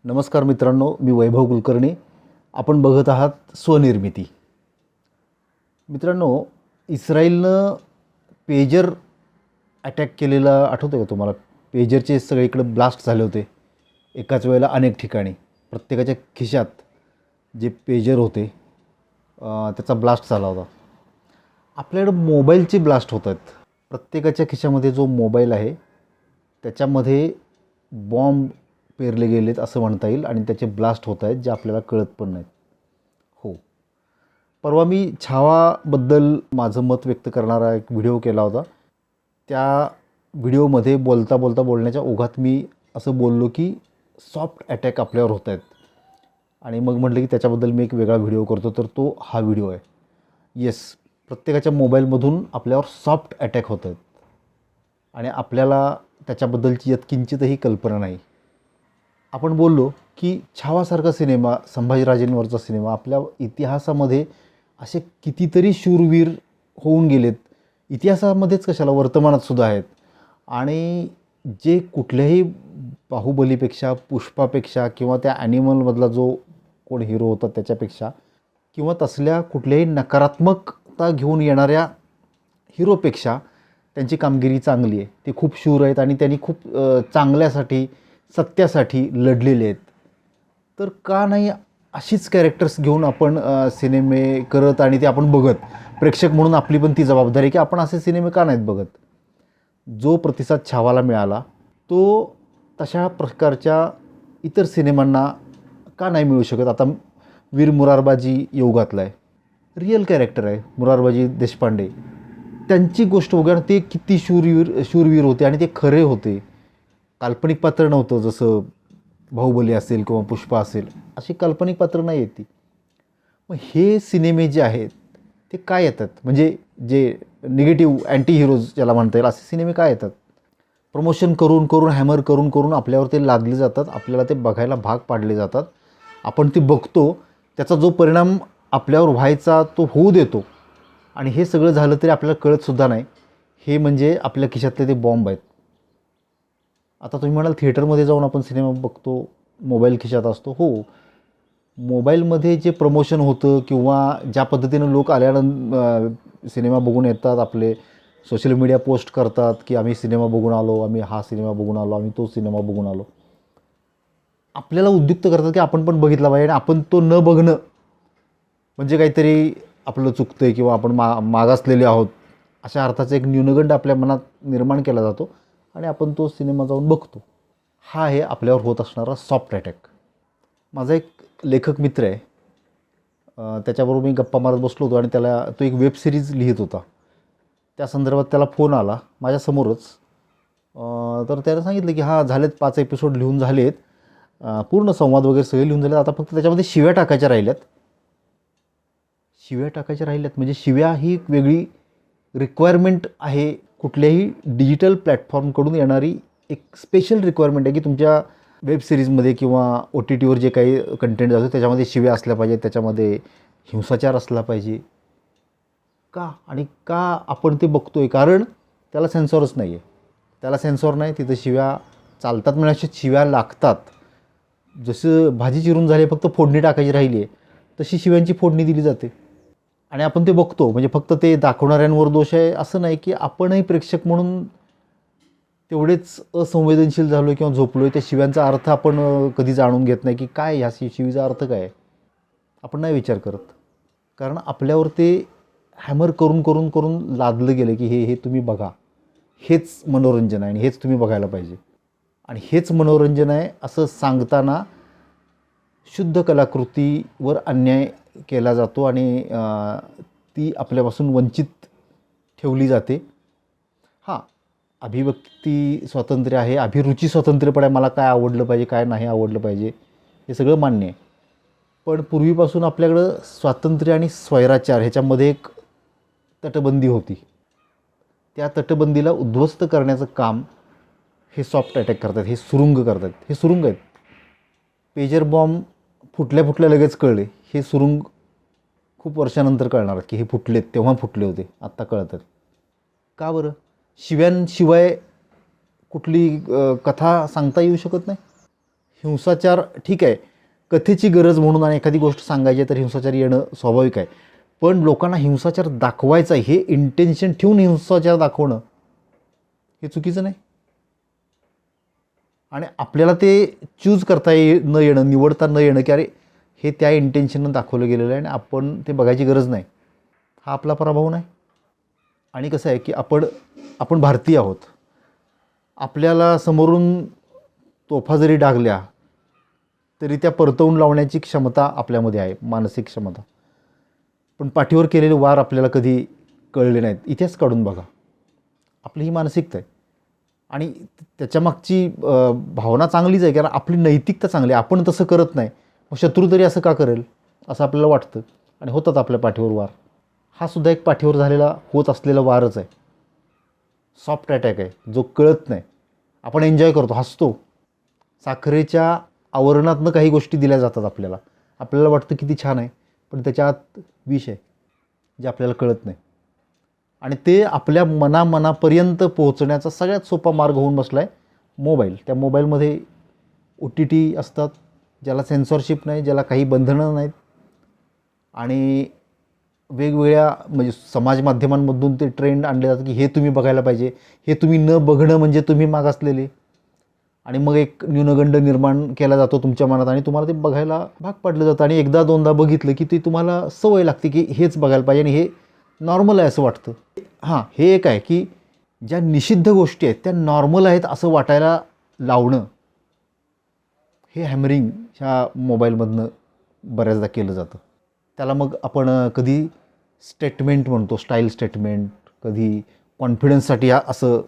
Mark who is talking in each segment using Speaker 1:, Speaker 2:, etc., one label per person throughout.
Speaker 1: नमस्कार मित्रांनो, मी वैभव कुलकर्णी. आपण बघत आहात स्वनिर्मिती. मित्रांनो, इस्रायलनं पेजर अटॅक केलेला आठवतं का तुम्हाला? पेजरचे सगळीकडे ब्लास्ट झाले होते एकाच वेळेला अनेक ठिकाणी. प्रत्येकाच्या खिशात जे पेजर होते त्याचा ब्लास्ट झाला होता. आपल्याकडे मोबाईलचे ब्लास्ट होत आहेत. प्रत्येकाच्या खिशामध्ये जो मोबाईल आहे त्याच्यामध्ये बॉम्ब पेरले गेलेत असं म्हणता येईल आणि त्याचे ब्लास्ट होत आहेत जे आपल्याला कळत पण नाहीत. हो, परवा मी छावाबद्दल माझं मत व्यक्त करणारा एक व्हिडिओ केला होता. त्या व्हिडिओमध्ये बोलण्याच्या ओघात मी असं बोललो की सॉफ्ट अटॅक आपल्यावर होत आहेत आणि मग म्हटलं की त्याच्याबद्दल मी एक वेगळा व्हिडिओ करतो. तर तो हा व्हिडिओ आहे. येस, प्रत्येकाच्या मोबाईलमधून आपल्यावर सॉफ्ट अटॅक होत आहेत आणि आपल्याला त्याच्याबद्दलची यत्किंचितही कल्पना नाही. आपण बोललो की छावासारखा सिनेमा, संभाजीराजेंवरचा सिनेमा, आपल्या इतिहासामध्ये असे कितीतरी शूरवीर होऊन गेलेत. इतिहासामध्येच कशाला, वर्तमानातसुद्धा आहेत. आणि जे कुठल्याही बाहुबलीपेक्षा, पुष्पापेक्षा किंवा त्या ॲनिमलमधला जो कोण हिरो होता त्याच्यापेक्षा किंवा तसल्या कुठल्याही नकारात्मकता घेऊन येणाऱ्या हिरोपेक्षा त्यांची कामगिरी चांगली आहे. ते खूप शूर आहेत आणि त्यांनी खूप चांगल्यासाठी, सत्यासाठी लढलेले आहेत. तर का नाही अशीच कॅरेक्टर्स घेऊन आपण सिनेमे करत आणि ते आपण बघत? प्रेक्षक म्हणून आपली पण ती जबाबदारी आहे की आपण असे सिनेमे का नाहीत बघत? जो प्रतिसाद छावाला मिळाला तो तशा प्रकारच्या इतर सिनेमांना का नाही मिळू शकत? आता वीर मुरारबाजी योगातला आहे, रिअल कॅरेक्टर आहे मुरारबाजी देशपांडे. त्यांची गोष्ट वगैरे, ते किती शूरवीर होते आणि ते खरे होते, काल्पनिक पात्र नव्हतं. जसं बाहुबली असेल किंवा पुष्पा असेल, अशी काल्पनिक पात्र नाही आहेत ती. मग हे सिनेमे जे आहेत ते काय येतात? म्हणजे जे निगेटिव्ह अँटी हिरोज ज्याला म्हणता येईल, असे सिनेमे काय येतात? प्रमोशन करून हॅमर करून आपल्यावर ते लादले जातात, आपल्याला ते बघायला भाग पाडले जातात. आपण ते बघतो, त्याचा जो परिणाम आपल्यावर व्हायचा तो होऊ देतो आणि हे सगळं झालं तरी आपल्याला कळतसुद्धा नाही. हे म्हणजे आपल्या खिशातले ते बॉम्ब आहेत. आता तुम्ही म्हणाल थिएटरमध्ये जाऊन आपण सिनेमा बघतो, मोबाईल खिशात असतो. हो, मोबाईलमध्ये जे प्रमोशन होतं किंवा ज्या पद्धतीनं लोक आल्यानंतर सिनेमा बघून येतात, आपले सोशल मीडिया पोस्ट करतात की आम्ही सिनेमा बघून आलो, आम्ही हा सिनेमा बघून आलो, आम्ही तो सिनेमा बघून आलो, आपल्याला उद्युक्त करतात की आपण पण बघितला पाहिजे. आणि आपण तो न बघणं म्हणजे काहीतरी आपलं चुकतं आहे किंवा आपण मागासलेले आहोत अशा अर्थाचा एक न्यूनगंड आपल्या मनात निर्माण केला जातो आणि आपण तो सिनेमा जाऊन बघतो. हा आहे आपल्यावर होत असणारा सॉफ्ट अटॅक. माझा एक लेखक मित्र आहे, त्याच्याबरोबर मी गप्पा मारत बसलो होतो आणि त्याला तो एक वेब सिरीज लिहित होता. त्या संदर्भात त्याला फोन आला माझ्यासमोरच. तर त्याला सांगितलं की हां, झालेत 5 एपिसोड लिहून झालेत, पूर्ण संवाद वगैरे सगळे लिहून झालेत, आता फक्त त्याच्यामध्ये शिव्या टाकायच्या राहिल्यात. म्हणजे शिव्या ही एक वेगळी रिक्वायरमेंट आहे. कुठल्याही डिजिटल प्लॅटफॉर्मकडून येणारी एक स्पेशल रिक्वायरमेंट आहे की तुमच्या वेब सिरीजमध्ये किंवा OTTवर जे काही कंटेंट जातो त्याच्यामध्ये शिव्या असल्या पाहिजेत, त्याच्यामध्ये हिंसाचार असला पाहिजे. का आणि का आपण ते बघतो आहे? कारण त्याला सेन्सॉरच नाही आहे. त्याला सेन्सॉर नाही, तिथं शिव्या चालतात, म्हणजे शिव्या लागतात. जसं भाजी चिरून झाली, फक्त फोडणी टाकायची राहिली आहे, तशी शिव्यांची फोडणी दिली जाते आणि आपण ते बघतो. म्हणजे फक्त ते दाखवणाऱ्यांवर दोष आहे असं नाही, की आपणही प्रेक्षक म्हणून तेवढेच असंवेदनशील झालो किंवा झोपलो आहे. त्या शिव्यांचा अर्थ आपण कधी जाणून घेत नाही की काय ह्या शिवीचा अर्थ काय आहे, आपण नाही विचार करत. कारण आपल्यावर ते हॅमर करून लादलं गेलं की हे तुम्ही बघा, हेच मनोरंजन आहे आणि हेच तुम्ही बघायला पाहिजे आणि हेच मनोरंजन आहे असं सांगताना शुद्ध कलाकृतीवर अन्याय केला जातो आणि ती आपल्यापासून वंचित ठेवली जाते. हां, अभिव्यक्ती स्वातंत्र्य आहे, अभिरुची स्वातंत्र्य पण आहे. मला काय आवडलं पाहिजे, काय नाही आवडलं पाहिजे, हे सगळं मान्य आहे. पण पूर्वीपासून आपल्याकडं स्वातंत्र्य आणि स्वैराचार ह्याच्यामध्ये एक तटबंदी होती. त्या तटबंदीला उद्ध्वस्त करण्याचं काम हे सॉफ्ट अटॅक करतात, हे सुरुंग करतात. हे सुरुंग आहेत. पेजर बॉम्ब फुटल्या लगेच कळले. हे सुरुंग खूप वर्षानंतर कळणार की हे फुटलेत, तेव्हा फुटले होते, आत्ता कळतात. का बरं? शिव्यांशिवाय कुठली कथा सांगता येऊ शकत नाही. हिंसाचार ठीक आहे, कथेची गरज म्हणून आणि एखादी गोष्ट सांगायची तर हिंसाचार येणं स्वाभाविक आहे. पण लोकांना हिंसाचार दाखवायचा हे इंटेन्शन ठेवून हिंसाचार दाखवणं हे चुकीचं नाही. आणि आपल्याला ते चूज करता न येणं, निवडता न येणं की अरे हे त्या इंटेन्शननं दाखवलं गेलेलं आहे आणि आपण ते बघायची गरज नाही, हा आपला पराभव नाही. आणि कसं आहे की आपण भारतीय आहोत. आपल्याला समोरून तोफा जरी डागल्या तरी त्या परतवून लावण्याची क्षमता आपल्यामध्ये आहे, मानसिक क्षमता. पण पाठीवर केलेले वार आपल्याला कधी कळले नाहीत. इतिहास काढून बघा, आपली ही मानसिकता आहे. आणि त्याच्यामागची भावना चांगलीच आहे, कारण आपली नैतिकता चांगली आहे. आपण तसं करत नाही, मग शत्रू तरी असं का करेल असं आपल्याला वाटतं आणि होतात आपल्या पाठीवर वार. हा सुद्धा एक पाठीवर झालेला होत असलेला वारच आहे. सॉफ्ट अटॅक आहे जो कळत नाही. आपण एन्जॉय करतो, हसतो. साखरेच्या आवरणातनं काही गोष्टी दिल्या जातात आपल्याला, आपल्याला वाटतं किती छान आहे, पण त्याच्यात विष आहे जे आपल्याला कळत नाही. आणि ते आपल्या मनापर्यंत पोहोचण्याचा सगळ्यात सोपा मार्ग होऊन बसला आहे मोबाईल. त्या मोबाईलमध्ये OTT असतात, ज्याला सेन्सॉरशिप नाही, ज्याला काही बंधनं नाहीत. आणि वेगवेगळ्या म्हणजे समाज माध्यमांमधून ते ट्रेंड आणले जातात की हे तुम्ही बघायला पाहिजे, हे तुम्ही न बघणं म्हणजे तुम्ही मागासलेले. आणि मग एक न्यूनगंड निर्माण केला जातो तुमच्या मनात आणि तुम्हाला ते बघायला भाग पाडलं जातं. आणि एकदा दोनदा बघितलं की ते तुम्हाला सवय लागते की हेच बघायला पाहिजे आणि हे नॉर्मल आहे असं वाटतं. हां, हे एक आहे की ज्या निषिद्ध गोष्टी आहेत त्या नॉर्मल आहेत असं वाटायला लावणं, हे हॅमरिंग ह्या मोबाईलमधनं बऱ्याचदा केलं जातं. त्याला मग आपण कधी स्टेटमेंट म्हणतो, स्टाईल स्टेटमेंट, कधी कॉन्फिडन्ससाठी असं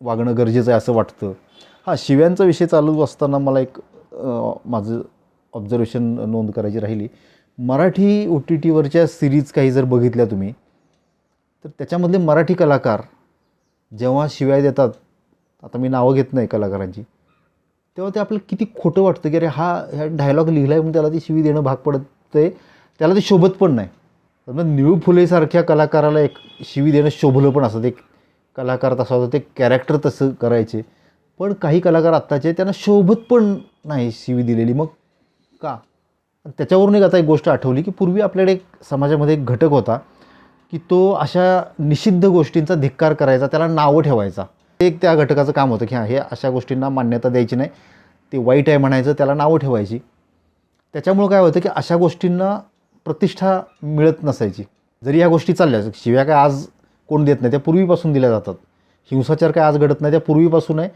Speaker 1: वागणं गरजेचं आहे असं वाटतं. हां, शिव्यांचा विषय चालू असताना मला एक माझं ऑब्झर्वेशन नोंद करायची राहिली. मराठी OTTवरच्या सिरीज काही जर बघितल्या तुम्ही तर त्याच्यामधले मराठी कलाकार जेव्हा शिव्या देतात, आता मी नावं घेत नाही कलाकारांची, तेव्हा ते आपल्याला किती खोटं वाटतं की अरे ह्या डायलॉग लिहिला आहे म्हणून त्याला ती शिवी देणं भाग पडतं, त्याला ते शोभत पण नाही. तर निळू फुलेसारख्या कलाकाराला एक शिवी देणं शोभलं पण असतं. ते कलाकार तसा होता, ते कॅरेक्टर तसं करायचे. पण काही कलाकार आत्ताचे त्यांना शोभत पण नाही शिवी दिलेली. मग का? त्याच्यावरून आता एक गोष्ट आठवली की पूर्वी आपल्याकडे एक समाजामध्ये एक घटक होता की तो अशा निषिद्ध गोष्टींचा धिक्कार करायचा, त्याला नावं ठेवायचा. एक त्या घटकाचं काम होतं की हां, हे अशा गोष्टींना मान्यता द्यायची नाही, ते वाईट आहे म्हणायचं, त्याला नावं ठेवायची. त्याच्यामुळं काय होतं की अशा गोष्टींना प्रतिष्ठा मिळत नसायची. जरी या गोष्टी चालल्या, शिव्या काय आज कोण देत नाही, त्या पूर्वीपासून दिल्या जातात. हिंसाचार काय आज घडत नाही, त्या पूर्वीपासून आहे.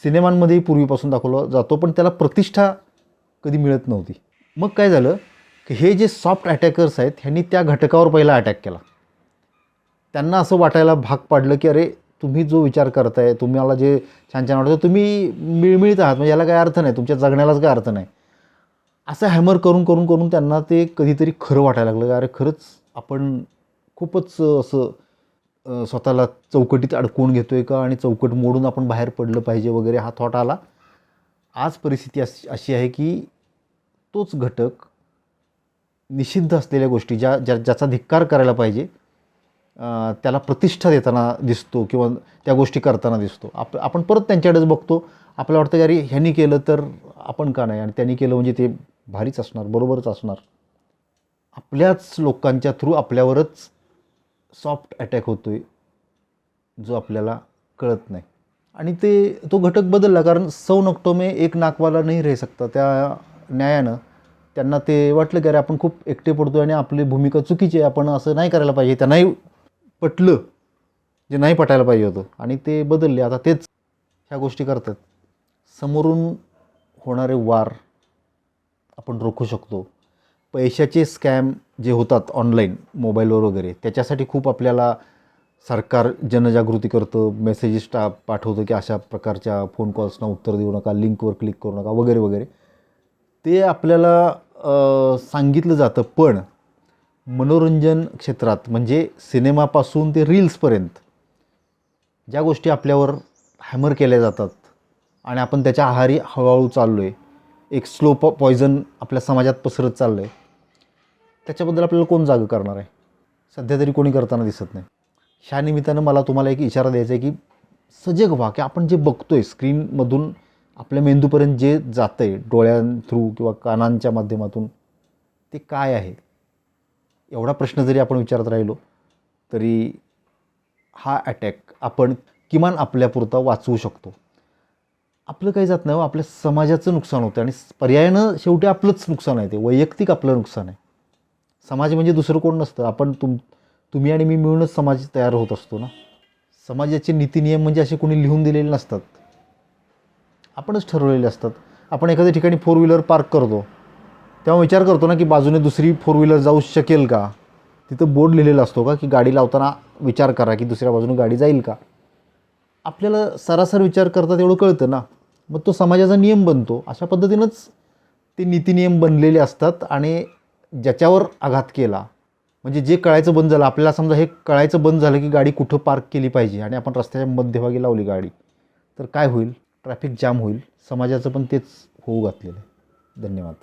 Speaker 1: सिनेमांमध्येही पूर्वीपासून दाखवला जातो, पण त्याला प्रतिष्ठा कधी मिळत नव्हती. मग काय झालं की हे जे सॉफ्ट अटॅकर्स आहेत ह्यांनी त्या घटकावर पहिला अटॅक केला. त्यांना असं वाटायला भाग पाडलं की अरे तुम्ही जो विचार करताय, तुम्हाला जे छान छान वाटतं, तुम्ही मिळमिळीत आहात, म्हणजे याला काय अर्थ नाही, तुमच्या जगण्यालाच काय अर्थ नाही. असं हॅमर करून करून करून त्यांना ते कधीतरी खरं वाटायला लागलं. अरे खरंच आपण खूपच असं स्वतःला चौकटीत अडकवून घेतो आहे का, आणि चौकट मोडून आपण बाहेर पडलं पाहिजे वगैरे हा थॉट आला. आज परिस्थिती अशी आहे की तोच घटक निषिद्ध असलेल्या गोष्टी ज्याचा धिक्कार करायला पाहिजे त्याला प्रतिष्ठा देताना दिसतो किंवा त्या गोष्टी करताना दिसतो. आपण परत त्यांच्याकडेच बघतो. आपल्याला वाटतं की अरे ह्यांनी केलं तर आपण का नाही, आणि त्यांनी केलं म्हणजे ते भारीच असणार, बरोबरच असणार. आपल्याच लोकांच्या थ्रू आपल्यावरच सॉफ्ट अटॅक होतो आहे जो आपल्याला कळत नाही. आणि तो घटक बदलला, कारण 100 नोकटों में एक नाकवाला नहीं रह सकता. त्या न्यायानं त्यांना ते वाटलं की अरे आपण खूप एकटे पडतो आणि आपली भूमिका चुकीची आहे, आपण असं नाही करायला पाहिजे. त्यांनाही पटलं जे नाही पटायला पाहिजे होतं आणि ते बदलले. आता तेच ह्या गोष्टी करतात. समोरून होणारे वार आपण रोखू शकतो. पैशाचे स्कॅम जे होतात ऑनलाईन मोबाईलवर वगैरे, त्याच्यासाठी खूप आपल्याला सरकार जनजागृती करतं, मेसेजेस पाठवतं की अशा प्रकारच्या फोन कॉल्सना उत्तर देऊ नका, लिंकवर क्लिक करू नका वगैरे वगैरे. ते आपल्याला सांगितलं जातं. पण मनोरंजन क्षेत्रात म्हणजे सिनेमापासून ते रील्सपर्यंत ज्या गोष्टी आपल्यावर हॅमर केल्या जातात आणि आपण त्याच्या आहारी हळूहळू चाललो आहे, एक स्लो पॉयझन आपल्या समाजात पसरत चाललं आहे, त्याच्याबद्दल आपल्याला कोण जागं करणार आहे? सध्या तरी कोणी करताना दिसत नाही. ह्या निमित्तानं मला तुम्हाला एक इशारा द्यायचा आहे की सजग व्हा, की आपण जे बघतो आहे स्क्रीनमधून आपल्या मेंदूपर्यंत जे जातं आहे डोळ्यां थ्रू किंवा कानांच्या माध्यमातून ते काय आहे, एवढा प्रश्न जरी आपण विचारत राहिलो तरी हा अटॅक आपण किमान आपल्यापुरता वाचवू शकतो. आपलं काही जात नाही हो, आपल्या समाजाचं नुकसान होतं आणि पर्यायानं शेवटी आपलंच नुकसान आहे, ते वैयक्तिक आपलं नुकसान आहे. समाज म्हणजे दुसरं कोण नसतं, आपण तुम्ही आणि मी मिळूनच समाज तयार होत असतो ना. समाजाचे नीतिनियम म्हणजे असे कोणी लिहून दिलेले नसतात, आपणच ठरवलेले असतात. आपण एखाद्या ठिकाणी 4 व्हीलर पार्क करतो तेव्हा विचार करतो ना की बाजूने दुसरी 4 व्हीलर जाऊ शकेल का. तिथं बोर्ड लिहिलेला असतो का की गाडी लावताना विचार करा की दुसऱ्या बाजूने गाडी जाईल का. आपल्याला सरासर विचार करता तेवढं कळतं ना, मग तो समाजाचा नियम बनतो. अशा पद्धतीनंच ते नीतिनियम बनलेले असतात आणि ज्याच्यावर आघात केला म्हणजे जे कळायचं बंद झालं, आपल्याला समजा हे कळायचं बंद झालं की गाडी कुठं पार्क केली पाहिजे आणि आपण रस्त्याच्या मध्यभागी लावली गाडी, तर काय होईल, ट्रॅफिक जाम होईल. समाजाचं पण तेच होऊ घातलेलं आहे. धन्यवाद.